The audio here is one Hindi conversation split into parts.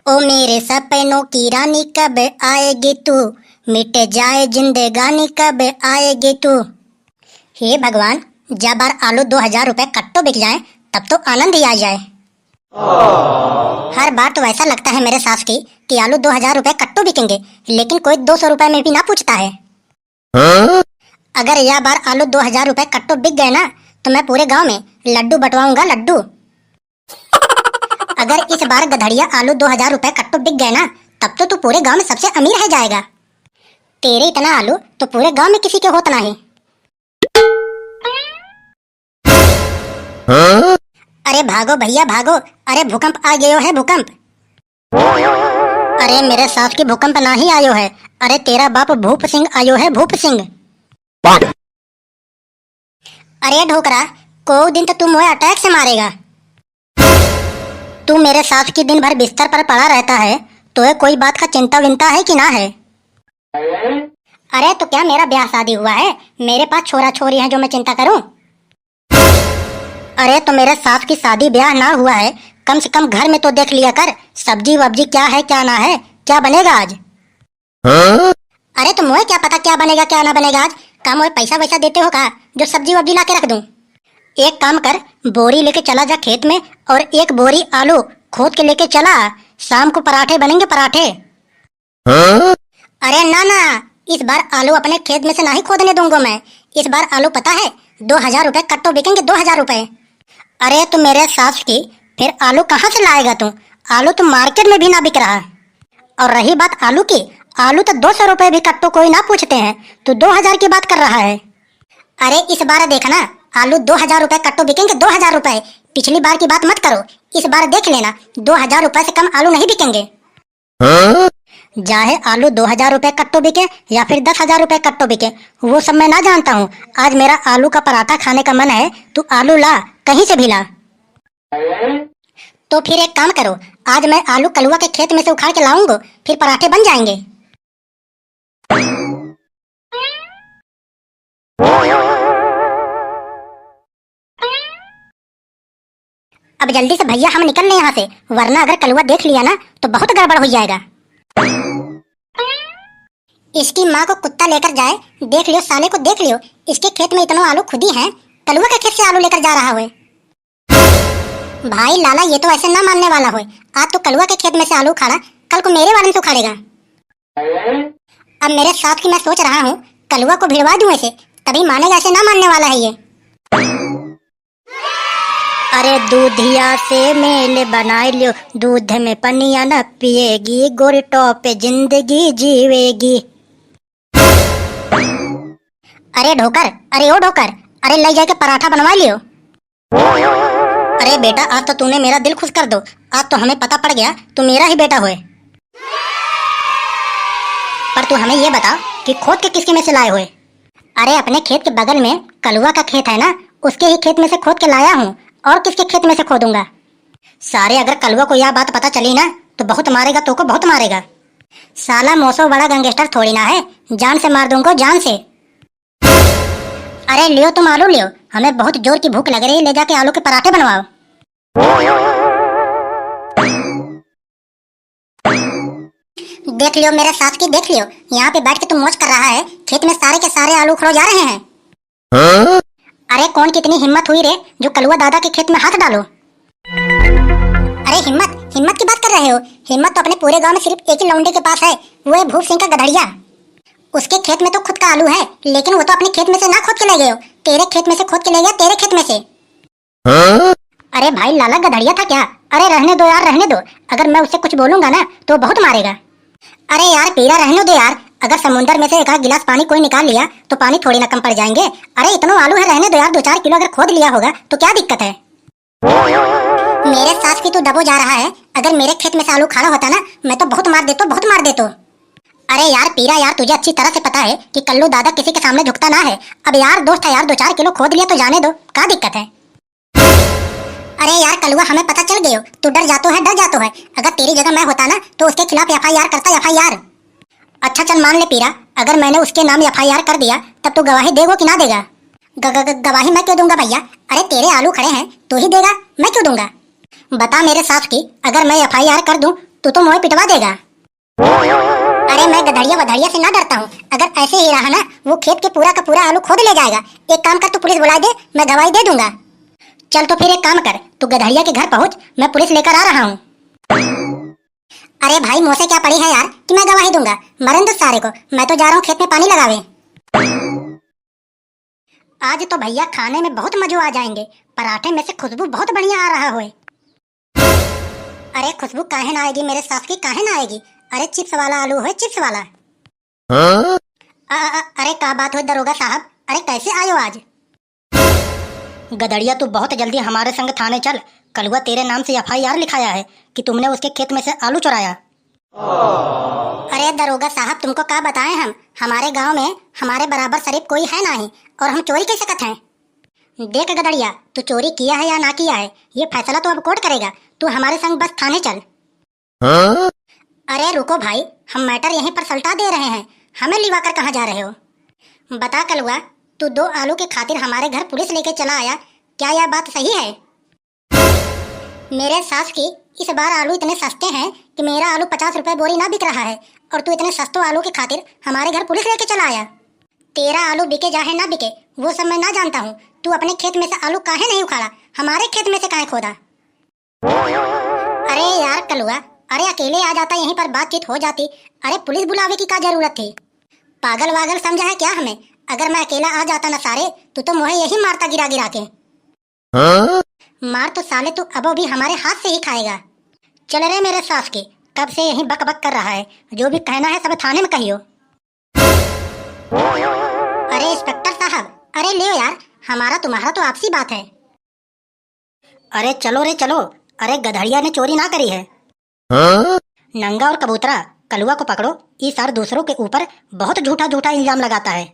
ओ मेरे सपनों की रानी कब आएगी तू, मिट जाए जिंदगानी कब आएगी तू। हे भगवान, जब बार आलू 2000 रुपए कट्टो बिक जाए तब तो आनंद ही आ जाए। हर बार तो ऐसा लगता है मेरे सास की कि आलू 2000 रुपए कट्टो बिकेंगे, लेकिन कोई 200 रुपए में भी ना पूछता है। अगर यह बार आलू 2000 रुपए कट्टो बिक गए ना तो मैं पूरे गांव में लड्डू बंटवाऊंगा, लड्डू। अगर इस बार गधड़िया आलू 2000 रुपए कट्टो बिक गए ना तब तो तू पूरे गांव में सबसे अमीर है जाएगा। तेरे इतना आलू तो पूरे गांव में किसी के होता नहीं। अरे भागो भैया भागो, अरे भूकंप आ गयो है, भूकंप। अरे मेरे सास की भूकंप ना ही आयो है, अरे तेरा बाप भूप सिंह आयो है, भूप सिंह। अरे ढोकरा, को दिन तो तू मुझे अटैक से मारेगा। तू मेरे सास की दिन भर बिस्तर पर पड़ा रहता है तो कोई बात का चिंता विंता है कि ना है? अरे तो क्या मेरा ब्याह शादी हुआ है, मेरे पास छोरा छोरी है जो मैं चिंता करूं? अरे तो मेरे सास की शादी ब्याह ना हुआ है, कम से कम घर में तो देख लिया कर, सब्जी वब्जी क्या है क्या ना है, क्या बनेगा आज। अरे तो मुझे क्या पता क्या बनेगा क्या ना बनेगा आज, क्या मुझे पैसा वैसा देते हो का जो सब्जी वब्जी ला के रख दूं? एक काम कर, बोरी लेके चला जा खेत में और एक बोरी आलू खोद के लेके चला, शाम को पराठे बनेंगे, पराठे। अरे ना ना, इस बार आलू अपने खेत में से नहीं खोदने दूंगा मैं, इस बार आलू पता है 2000 रुपए कट्टो बिकेंगे, 2000 रुपए। अरे तो मेरे सास की फिर आलू कहाँ से लाएगा तू, आलू तो मार्केट में भी ना बिक रहा। और रही बात आलू की, आलू तो 200 रुपए भी कट्टो कोई ना पूछते हैं, तू 2000 की बात कर रहा है। अरे इस बार देखना, आलू 2000 रुपए कट्टो बिकेंगे, 2000 रुपए। पिछली बार की बात मत करो, इस बार देख लेना 2000 रुपए से कम आलू नहीं बिकेंगे। चाहे आलू 2000 रुपए कट्टो बिके या फिर 10,000 रुपए कट्टो बिके, वो सब मैं ना जानता हूँ। आज मेरा आलू का पराठा खाने का मन है, तू आलू ला, कहीं से भी ला। तो फिर एक काम करो, आज मैं आलू कलुआ के खेत में से उखाड़ के लाऊंगा, फिर पराठे बन जाएंगे। अब जल्दी से भैया हम निकल लें यहाँ से, वरना अगर कलुआ देख लिया ना तो बहुत गड़बड़ हो जाएगा। इसकी माँ को कुत्ता लेकर जाए, देख लियो साले को, देख लियो इसके खेत में इतना आलू खुदी है, कलुआ के खेत से आलू लेकर जा रहा हुए। भाई लाला, ये तो ऐसे ना मानने वाला हो, आज तो कलुआ के खेत में से आलू उखाड़ा, कल को मेरे वाले में से उखाड़ेगा। अब मेरे साथ की मैं सोच रहा हूँ कलुआ को भिड़वा दूं ऐसे, तभी मानेगा, ऐसे ना मानने वाला है ये। अरे दूधिया से मेल बनाए लियो, दूध में पनिया न पिएगी, गोरी टॉप जिंदगी जीवेगी। अरे ढोकर, अरे ओ ढोकर, अरे ले जाके पराठा बनवा लियो। अरे बेटा, आज तो तूने मेरा दिल खुश कर दो, आज तो हमें पता पड़ गया तू मेरा ही बेटा होए। पर तू हमें ये बता कि खोद के किसके में से लाए हुए? अरे अपने खेत के बगल में कलुआ का खेत है ना, उसके ही खेत में से खोद के लाया हूँ, और किसके खेत में से खोदूंगा? सारे अगर कलुआ को यह बात पता चली ना तो बहुत मारेगा, तो को बहुत मारेगा। साला मौसो बड़ा गैंगस्टर थोड़ी ना है, जान से मार दूंगा, जान से। अरे लियो तुम आलू लियो, हमें बहुत जोर की भूख लग रही है, ले जाके आलू के पराठे बनवाओ। देख लियो मेरे साथ की, देख लियो यहाँ पे बैठ के तुम मौज कर रहा है, खेत में सारे के सारे आलू उखड़ो जा रहे हैं। अरे कौन कितनी हिम्मत हुई रे जो कलुआ दादा के खेत में हाथ डालो? अरे हिम्मत, हिम्मत की बात कर रहे हो? हिम्मत तो अपने पूरे गांव में सिर्फ एक ही लौंडे के पास है, वो है भूप सिंह का गधड़िया। उसके खेत में तो खुद का आलू है, लेकिन वो तो अपने खेत में से ना खोद के ले गए हो, तेरे खेत में से खोद के ले गया, तेरे खेत में से। अरे भाई लाला, गधड़िया था क्या? अरे रहने दो यार, रहने दो, अगर मैं उससे कुछ बोलूंगा ना तो बहुत मारेगा। अरे यार पीरा, रहने दो यार, अगर समुद्र में से एक गिलास पानी कोई निकाल लिया तो पानी थोड़ी ना कम पड़ जाएंगे। अरे इतना आलू है, रहने दो यार, 2-4 किलो अगर खोद लिया होगा तो क्या दिक्कत है? मेरे सास की तू दबो जा रहा है, अगर मेरे खेत में से आलू खाना होता ना मैं तो बहुत मार देता, बहुत मार देता। अरे यार पीरा यार, तुझे अच्छी तरह से पता है कि कल्लू दादा किसी के सामने झुकता ना है। अब यार दोस्त है यार, 2-4 किलो खोद लिया तो जाने दो, क्या दिक्कत है? अरे यार कलुआ, हमें पता चल गयो, तू डर जातो है, डर जातो है। अगर तेरी जगह मैं होता ना तो उसके खिलाफ FIR करता, FIR। अच्छा चल मान ले पीरा, अगर मैंने उसके नाम FIR कर दिया तब तू गवाही देगो कि ना देगा? गवाही मैं क्यों दूंगा भैया? अरे तेरे आलू खड़े हैं, तू ही देगा, मैं क्यों दूंगा? बता मेरे सास की, अगर मैं FIR कर दूं तू तो मोहे पिटवा देगा। अरे मैं गधड़िया वधड़िया से ना डरता हूँ। अगर ऐसे ही रहा ना, वो खेत के पूरा का पूरा आलू खोद ले जाएगा। एक काम कर, तू पुलिस बुला दे, मैं गवाही दे दूंगा। चल तो फिर एक काम कर, तू गधड़िया के घर पहुँच, मैं पुलिस लेकर आ रहा हूँ। अरे भाई मुँह से क्या पड़ी है यार कि मैं गवाही दूंगा। मरन दो सारे को, मैं तो जा रहा हूँ खेत में पानी लगावे। आज तो भैया खाने में बहुत मजे आ जाएंगे। पराठे में से खुशबू बहुत बढ़िया आ रहा होए। अरे खुशबू काहे ना आएगी मेरे सास की, काहे ना आएगी। अरे चिप्स वाला आलू है, चिप्स वाला। अरे क्या बात हुई दरोगा साहब, अरे कैसे आयो आज? गदड़िया तू बहुत जल्दी हमारे संग थाने चल। कलुआ तेरे नाम से FIR लिखाया है कि तुमने उसके खेत में से आलू चुराया। अरे दरोगा साहब तुमको क्या बताएं हम, हमारे गांव में हमारे बराबर शरीफ कोई है नहीं, और हम चोरी कैसे करते हैं? देख गदड़िया, तू चोरी किया है या ना किया है, ये फैसला तो अब कोर्ट करेगा। तू हमारे संग बस थाने चल। अरे रुको भाई, हम मैटर यहीं पर सलटा दे रहे हैं, हमें लिवा कर कहाँ जा रहे हो? बता कलुआ, तू 2 आलू के खातिर हमारे घर पुलिस लेके चला आया, क्या यह बात सही है? मेरे सास की इस बार आलू इतने सस्ते हैं कि मेरा आलू 50 रुपए बोरी ना बिक रहा है, और तू इतने सस्ते आलू के खातिर हमारे घर पुलिस लेके चला आया। तेरा आलू बिके चाहे ना बिके वो सब मैं ना जानता हूँ। तू अपने खेत में से आलू काहे नहीं उखाड़ा, हमारे खेत में से काहे खोदा? अरे यार कलुआ, अरे अकेले आ जाता, यहीं पर बातचीत हो जाती। अरे पुलिस बुलावे की क्या जरूरत थी? पागल वागल समझा है क्या हमें? अगर मैं अकेला आ जाता ना सारे, तू तो मुझे यही मारता गिरा गिरा के। मार तो साले तू अब भी हमारे हाथ से ही खाएगा। चल रे मेरे सास के, कब से यही बक बक कर रहा है, जो भी कहना है सब थाने में कहियो। अरे इंस्पेक्टर साहब, अरे ले यार, हमारा तुम्हारा तो आपसी बात है। अरे चलो रे चलो, अरे गधड़िया ने चोरी ना करी है। नंगा और कबूतरा, कलुआ को पकड़ो, इस सार दूसरों के ऊपर बहुत झूठा झूठा इल्जाम लगाता है।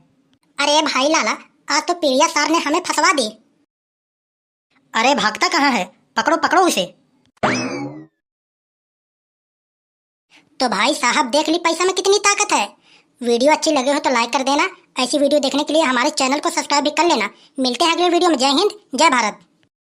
अरे भाई लाला, आज तो पीड़िया सार ने हमें फंसवा दी। अरे भागता कहाँ है, पकड़ो पकड़ो उसे। तो भाई साहब देख ली पैसा में कितनी ताकत है। वीडियो अच्छी लगे हो तो लाइक कर देना। ऐसी वीडियो देखने के लिए हमारे चैनल को सब्सक्राइब भी कर लेना। मिलते हैं अगले वीडियो में। जय हिंद, जय भारत।